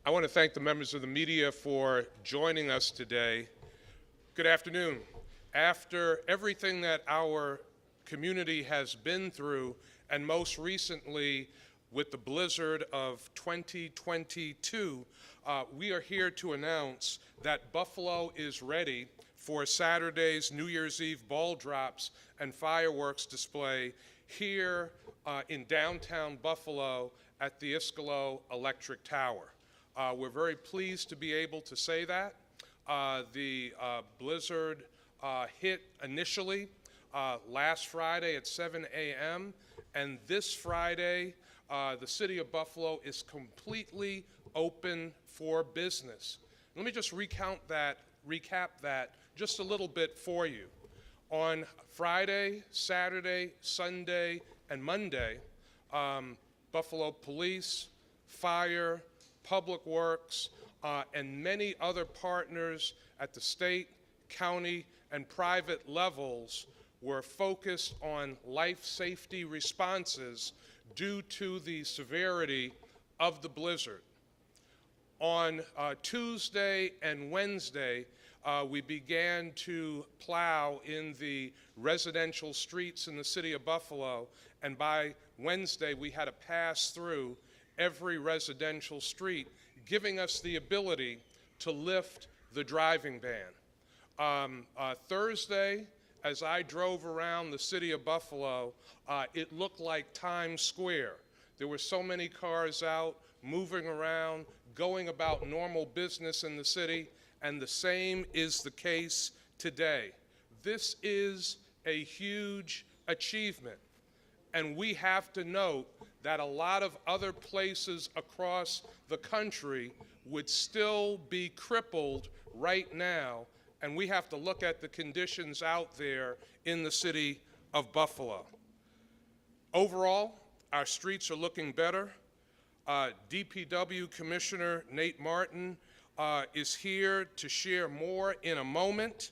I want to thank the members of the media for joining us today. Good afternoon. After everything that our community has been through, and most recently with the blizzard of 2022, we are here to announce that Buffalo is ready for Saturday's New Year's Eve ball drops and fireworks display here in downtown Buffalo at the Iskolo Electric Tower. We're very pleased to be able to say that. The blizzard hit initially last Friday at 7 a.m. and this Friday the city of Buffalo is completely open for business. Let me just recap that just a little bit for you. On Friday, Saturday, Sunday, and Monday, Buffalo Police, Fire, Public Works, and many other partners at the state, county, and private levels were focused on life safety responses due to the severity of the blizzard. On Tuesday and Wednesday, we began to plow in the residential streets in the city of Buffalo, and by Wednesday we had to pass through every residential street, giving us the ability to lift the driving ban. Thursday, as I drove around the city of Buffalo, it looked like Times Square. There were so many cars out, moving around, going about normal business in the city, and the same is the case today. This is a huge achievement, and we have to note that a lot of other places across the country would still be crippled right now, and we have to look at the conditions out there in the city of Buffalo. Overall, our streets are looking better. DPW Commissioner Nate Martin is here to share more in a moment.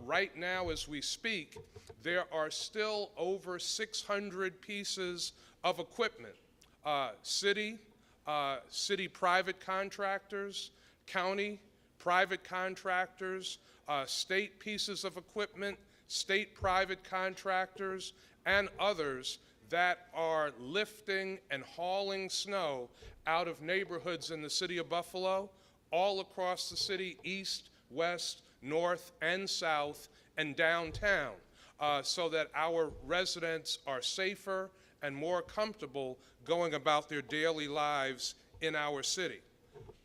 Right now, as we speak, there are still over 600 pieces of equipment. City private contractors, county private contractors, state pieces of equipment, state private contractors, and others that are lifting and hauling snow out of neighborhoods in the city of Buffalo, all across the city, east, west, north, and south, and downtown, so that our residents are safer and more comfortable going about their daily lives in our city.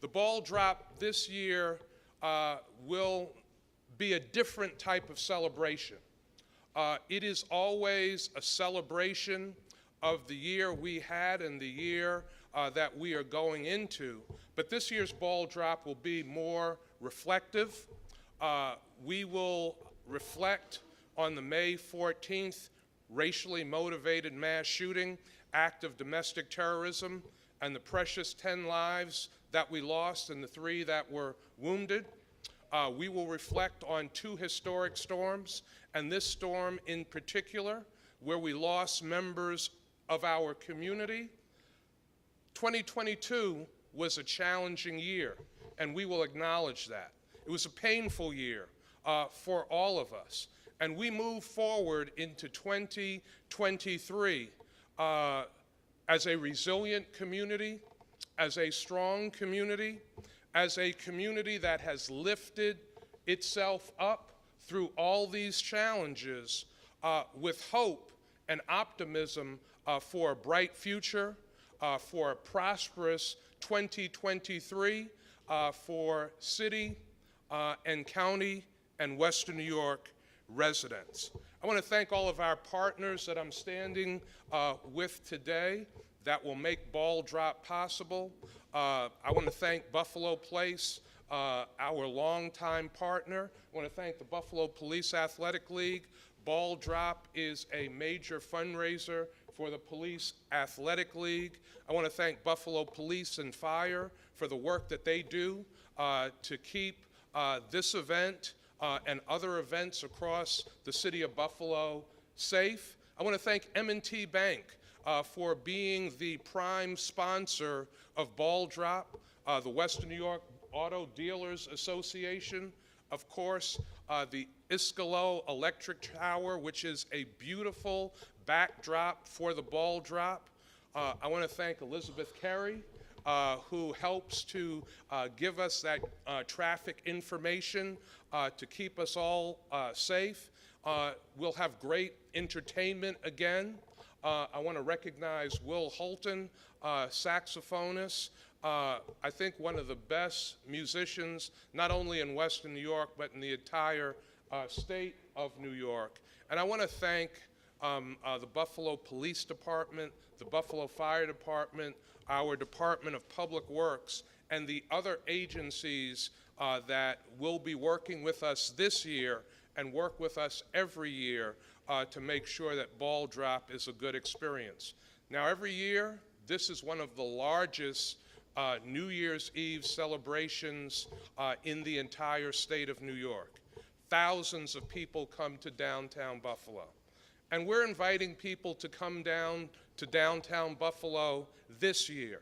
The ball drop this year will be a different type of celebration. It is always a celebration of the year we had and the year that we are going into, but this year's ball drop will be more reflective. We will reflect on the May 14th racially motivated mass shooting, act of domestic terrorism, and the precious 10 lives that we lost and the 3 that were wounded. We will reflect on 2 historic storms, and this storm in particular, where we lost members of our community. 2022 was a challenging year, and we will acknowledge that. It was a painful year for all of us, and we move forward into 2023 as a resilient community, as a strong community, as a community that has lifted itself up through all these challenges with hope and optimism for a bright future, for a prosperous 2023 for city and county and Western New York residents. I want to thank all of our partners that I'm standing with today that will make Ball Drop possible. I want to thank Buffalo Place, our longtime partner. I want to thank the Buffalo Police Athletic League. Ball Drop is a major fundraiser for the Police Athletic League. I want to thank Buffalo Police and Fire for the work that they do to keep this event and other events across the city of Buffalo safe. I want to thank M&T Bank for being the prime sponsor of Ball Drop. the Western New York Auto Dealers Association, of course, the Iskolo Electric Tower, which is a beautiful backdrop for the ball drop. I want to thank Elizabeth Carey, who helps to give us that traffic information to keep us all safe. We'll have great entertainment again. I want to recognize Will Holton, saxophonist. I think one of the best musicians, not only in Western New York, but in the entire state of New York. And I want to thank the Buffalo Police Department, the Buffalo Fire Department, our Department of Public Works, and the other agencies that will be working with us this year and work with us every year to make sure that ball drop is a good experience. Now, every year, this is one of the largest New Year's Eve celebrations in the entire state of New York. Thousands of people come to downtown Buffalo. And we're inviting people to come down to downtown Buffalo this year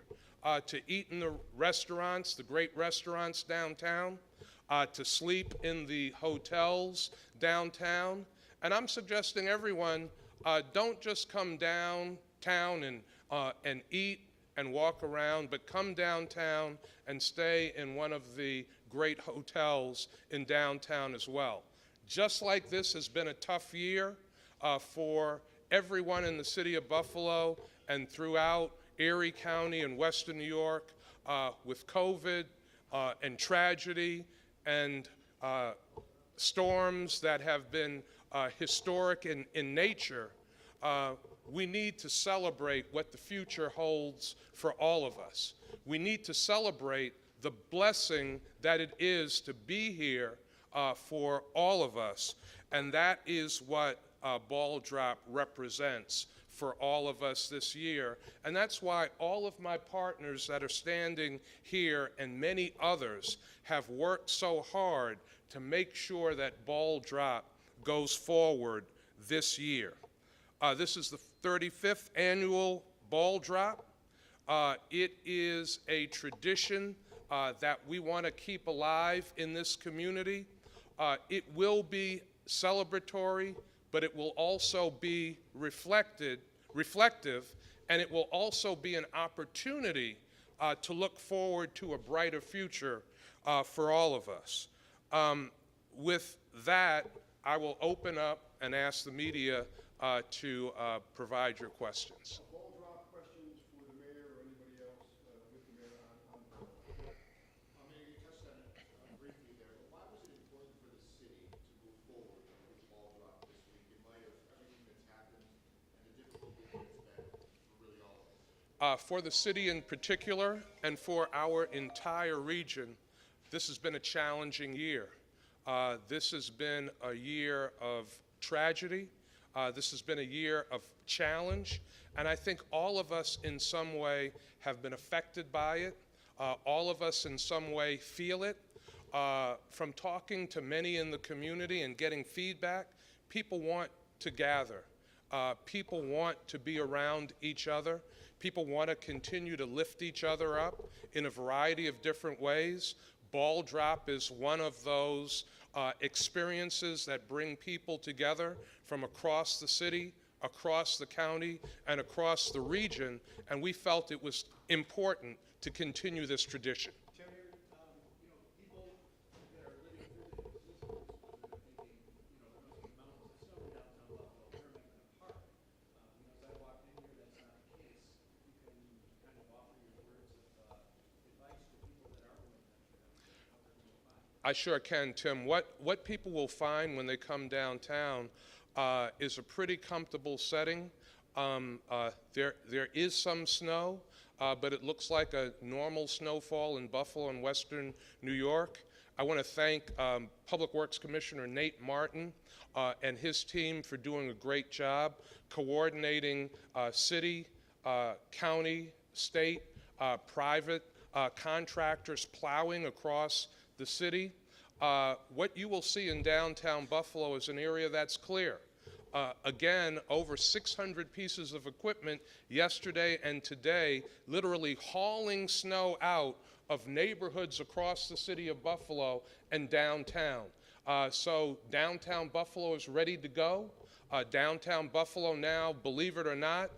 to eat in the restaurants, the great restaurants downtown, to sleep in the hotels downtown. And I'm suggesting everyone don't just come downtown and eat and walk around, but come downtown and stay in one of the great hotels in downtown as well. Just like this has been a tough year for everyone in the city of Buffalo and throughout Erie County and Western New York with COVID and tragedy and storms that have been historic in nature, we need to celebrate what the future holds for all of us. We need to celebrate the blessing that it is to be here for all of us, and that is what ball drop represents for all of us this year. And that's why all of my partners that are standing here and many others have worked so hard to make sure that ball drop goes forward this year. This is the 35th annual ball drop. It is a tradition that we want to keep alive in this community. It will be celebratory, but it will also be reflective, and it will also be an opportunity to look forward to a brighter future for all of us. With that, I will open up and ask the media to provide your questions. Ball drop questions for the mayor or anybody else with the mayor on the bill. Mayor, you touched on it briefly there, but why was it important for the city to move forward with ball drop this week in light of everything that's happened and the difficulty that it's been for really all of us? For the city in particular and for our entire region, this has been a challenging year. This has been a year of tragedy. This has been a year of challenge, and I think all of us in some way have been affected by it. All of us in some way feel it. From talking to many in the community and getting feedback, people want to gather. People want to be around each other. People want to continue to lift each other up in a variety of different ways. Ball drop is one of those experiences that bring people together from across the city, across the county, and across the region, and we felt it was important to continue this tradition. Chair, people that are living through the existence are thinking, there must be mountains of snow downtown Buffalo. Where am I going to park? As I walked in here, that's not the case. You can kind of offer your words of advice to people that are going to venture downtown, what they're going to find. I sure can, Tim. What people will find when they come downtown is a pretty comfortable setting. There is some snow, but it looks like a normal snowfall in Buffalo and Western New York. I want to thank Public Works Commissioner Nate Martin and his team for doing a great job coordinating city, county, state, private contractors plowing across the city. What you will see in downtown Buffalo is an area that's clear. Again, over 600 pieces of equipment yesterday and today, literally hauling snow out of neighborhoods across the city of Buffalo and downtown. So downtown Buffalo is ready to go. Downtown Buffalo now, believe it or not,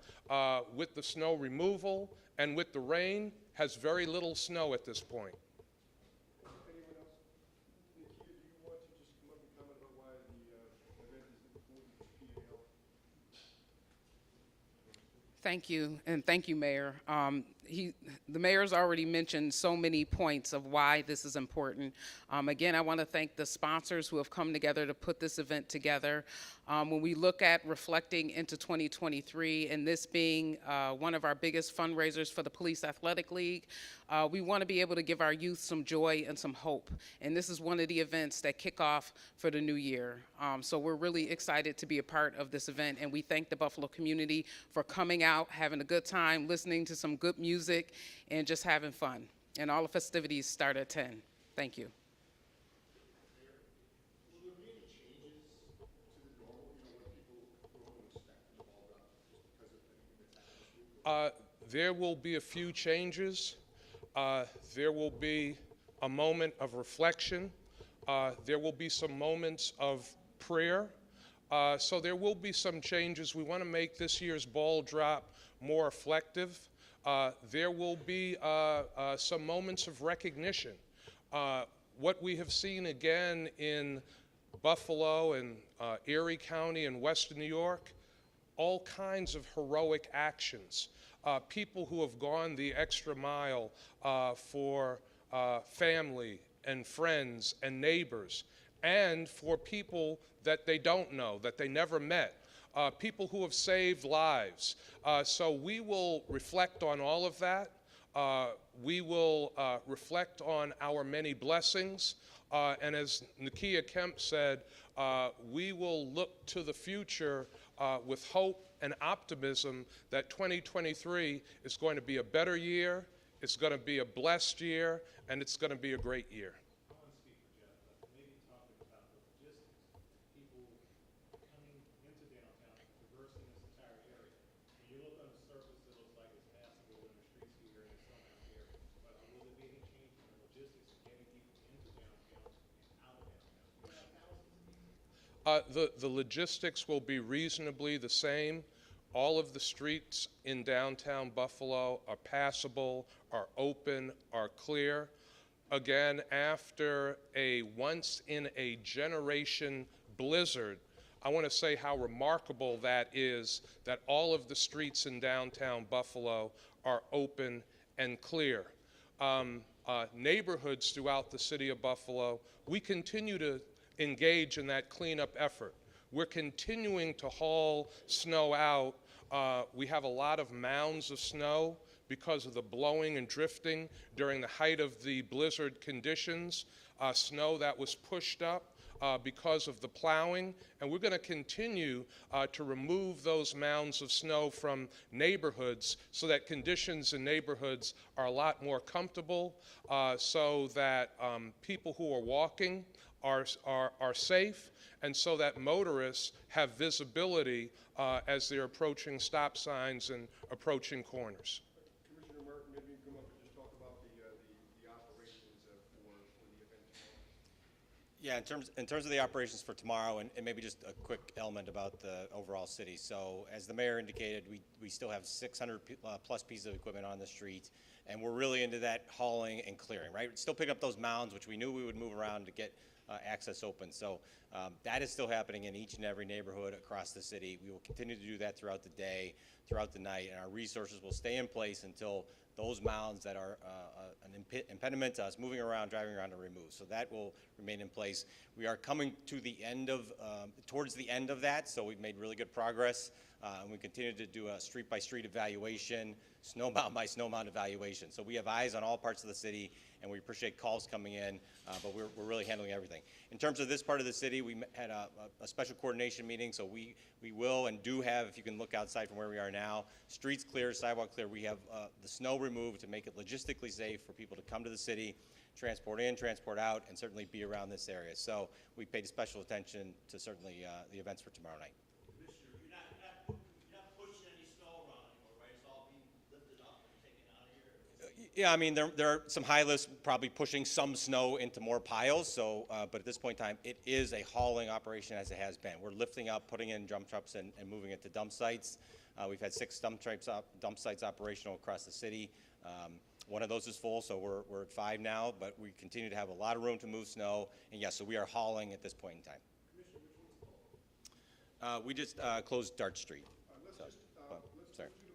with the snow removal and with the rain, has very little snow at this point. Anyone else? Nikia, do you want to just come up and comment about why the event is important to PAL? Thank you, and thank you, Mayor. The mayor's already mentioned so many points of why this is important. Again, I want to thank the sponsors who have come together to put this event together. When we look at reflecting into 2023, and this being one of our biggest fundraisers for the Police Athletic League, we want to be able to give our youth some joy and some hope. And this is one of the events that kick off for the new year. So we're really excited to be a part of this event, and we thank the Buffalo community for coming out, having a good time, listening to some good music, and just having fun. And all the festivities start at 10. Thank you. Will there be any changes to the normal, what people normally expect from the ball drop just because of anything that's happened this week? There will be a few changes. There will be a moment of reflection. There will be some moments of prayer. So there will be some changes. We want to make this year's ball drop more reflective. There will be some moments of recognition. What we have seen again in Buffalo and Erie County and Western New York, all kinds of heroic actions. People who have gone the extra mile for family and friends and neighbors, and for people that they don't know, that they never met. People who have saved lives. So we will reflect on all of that. We will reflect on our many blessings. And as Nikia Kemp said, we will look to the future with hope and optimism that 2023 is going to be a better year, it's going to be a blessed year, and it's going to be a great year. I want to speak for Jeff, but maybe talking about the logistics, people coming into downtown, traversing this entire area. When you look on the surface, it looks like it's passable in the streets here and some out here. But will there be any change in the logistics of getting people into downtown and out of downtown? We have thousands of people. The logistics will be reasonably the same. All of the streets in downtown Buffalo are passable, are open, are clear. Again, after a once-in-a-generation blizzard, I want to say how remarkable that is, that all of the streets in downtown Buffalo are open and clear. Neighborhoods throughout the city of Buffalo, we continue to engage in that cleanup effort. We're continuing to haul snow out. We have a lot of mounds of snow because of the blowing and drifting during the height of the blizzard conditions, snow that was pushed up because of the plowing. And we're going to continue to remove those mounds of snow from neighborhoods so that conditions in neighborhoods are a lot more comfortable, so that people who are walking are safe, and so that motorists have visibility as they're approaching stop signs and approaching corners. Commissioner Martin, maybe you can come up and just talk about the operations for the event tomorrow. Yeah, in terms of the operations for tomorrow, and maybe just a quick element about the overall city. So as the mayor indicated, we still have 600 plus pieces of equipment on the street, and we're really into that hauling and clearing, right? Still picking up those mounds, which we knew we would move around to get access open. So that is still happening in each and every neighborhood across the city. We will continue to do that throughout the day, throughout the night, and our resources will stay in place until those mounds that are an impediment to us moving around, driving around, are removed. So that will remain in place. We are coming to the end of, towards the end of that, so we've made really good progress. And we continue to do a street-by-street evaluation, snowbound by snowbound evaluation. So we have eyes on all parts of the city, and we appreciate calls coming in, but we're really handling everything. In terms of this part of the city, we had a special coordination meeting, so we will and do have, if you can look outside from where we are now, streets clear, sidewalk clear. We have the snow removed to make it logistically safe for people to come to the city, transport in, transport out, and certainly be around this area. So we paid special attention to certainly the events for tomorrow night. Yeah, I mean, there are some high lifts probably pushing some snow into more piles, so, but at this point in time, it is a hauling operation as it has been. We're lifting up, putting in dump trucks and moving it to dump sites. We've had 6 dump sites operational across the city. One of those is full, so we're at 5 now, but we continue to have a lot of room to move snow, and yes, so we are hauling at this point in time. We just closed Dart Street. So, Let's sorry. do